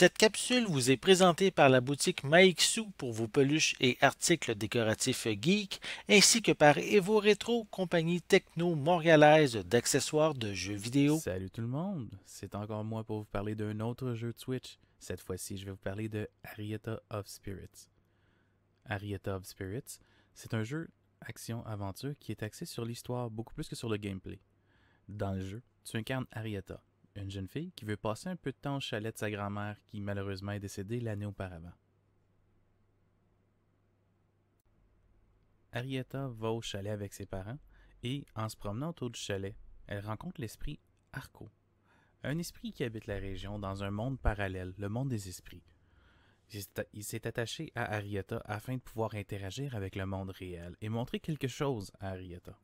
Cette capsule vous est présentée par la boutique Maixu pour vos peluches et articles décoratifs geek, ainsi que par Evo Retro, compagnie techno montréalaise d'accessoires de jeux vidéo. Salut tout le monde, c'est encore moi pour vous parler d'un autre jeu de Switch. Cette fois-ci, je vais vous parler de Arietta of Spirits. Arietta of Spirits, c'est un jeu action-aventure qui est axé sur l'histoire beaucoup plus que sur le gameplay. Dans le jeu, tu incarnes Arietta, une jeune fille qui veut passer un peu de temps au chalet de sa grand-mère qui malheureusement est décédée l'année auparavant. Arietta va au chalet avec ses parents et, en se promenant autour du chalet, elle rencontre l'esprit Arco. Un esprit qui habite la région dans un monde parallèle, le monde des esprits. Il s'est attaché à Arietta afin de pouvoir interagir avec le monde réel et montrer quelque chose à Arietta.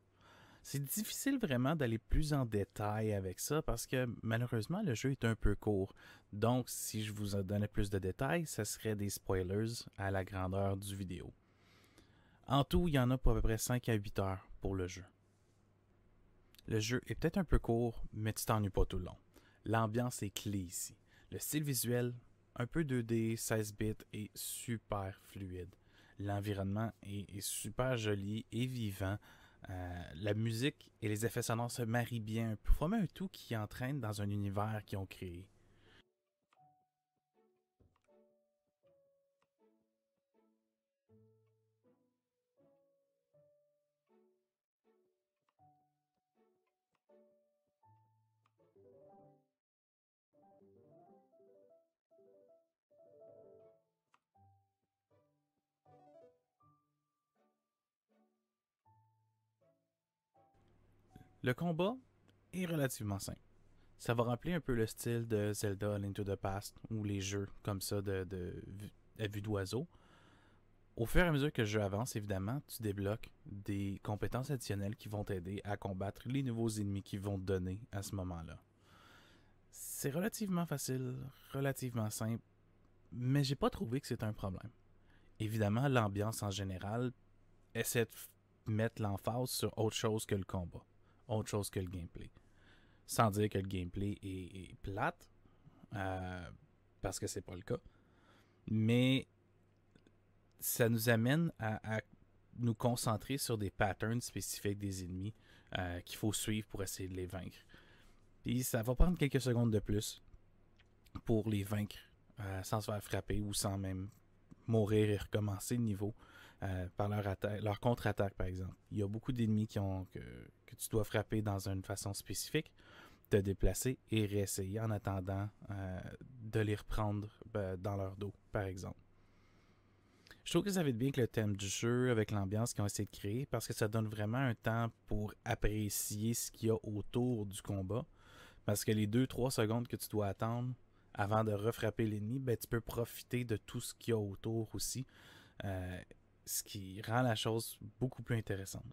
C'est difficile vraiment d'aller plus en détail avec ça parce que malheureusement le jeu est un peu court. Donc si je vous en donnais plus de détails, ça serait des spoilers à la grandeur du vidéo. En tout, il y en a pour à peu près 5 à 8 heures pour le jeu. Le jeu est peut-être un peu court, mais tu t'ennuies pas tout le long. L'ambiance est clé ici. Le style visuel, un peu 2D, 16 bits, est super fluide. L'environnement est super joli et vivant. La musique et les effets sonores se marient bien pour former un tout qui entraîne dans un univers qu'ils ont créé. Le combat est relativement simple. Ça va rappeler un peu le style de Zelda A Link to the Past ou les jeux comme ça à vue d'oiseau. Au fur et à mesure que le jeu avance, évidemment, tu débloques des compétences additionnelles qui vont t'aider à combattre les nouveaux ennemis qu'ils vont te donner à ce moment-là. C'est relativement facile, relativement simple, mais j'ai pas trouvé que c'est un problème. Évidemment, l'ambiance en général essaie de mettre l'emphase sur autre chose que le combat, autre chose que le gameplay. Sans dire que le gameplay est plate, euh, parce que c'est pas le cas. Mais ça nous amène à nous concentrer sur des patterns spécifiques des ennemis qu'il faut suivre pour essayer de les vaincre. Puis ça va prendre quelques secondes de plus pour les vaincre sans se faire frapper ou sans même mourir et recommencer le niveau par leur contre-attaque, par exemple. Il y a beaucoup d'ennemis que tu dois frapper dans une façon spécifique, te déplacer et réessayer en attendant de les reprendre dans leur dos, par exemple. Je trouve que ça va être bien avec le thème du jeu, avec l'ambiance qu'ils ont essayé de créer, parce que ça donne vraiment un temps pour apprécier ce qu'il y a autour du combat. Parce que les 2-3 secondes que tu dois attendre avant de refrapper l'ennemi, ben, tu peux profiter de tout ce qu'il y a autour aussi, euh, ce qui rend la chose beaucoup plus intéressante.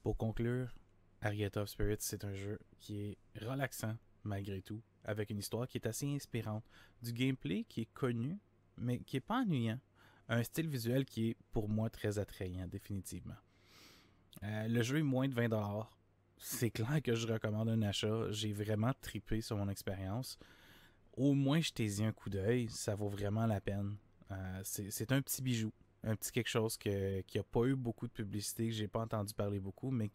Pour conclure, Arietta of Spirits, c'est un jeu qui est relaxant malgré tout, avec une histoire qui est assez inspirante, du gameplay qui est connu, mais qui est pas ennuyant, un style visuel qui est pour moi très attrayant définitivement. Le jeu est moins de 20$. C'est clair que je recommande un achat. J'ai vraiment trippé sur mon expérience. Au moins, jetez-y un coup d'œil. Ça vaut vraiment la peine. C'est un petit bijou. Un petit quelque chose qui a pas eu beaucoup de publicité, que j'ai pas entendu parler beaucoup, mais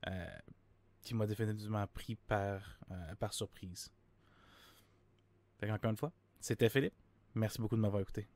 euh, qui m'a définitivement pris par surprise. Fait qu'encore une fois, c'était Philippe. Merci beaucoup de m'avoir écouté.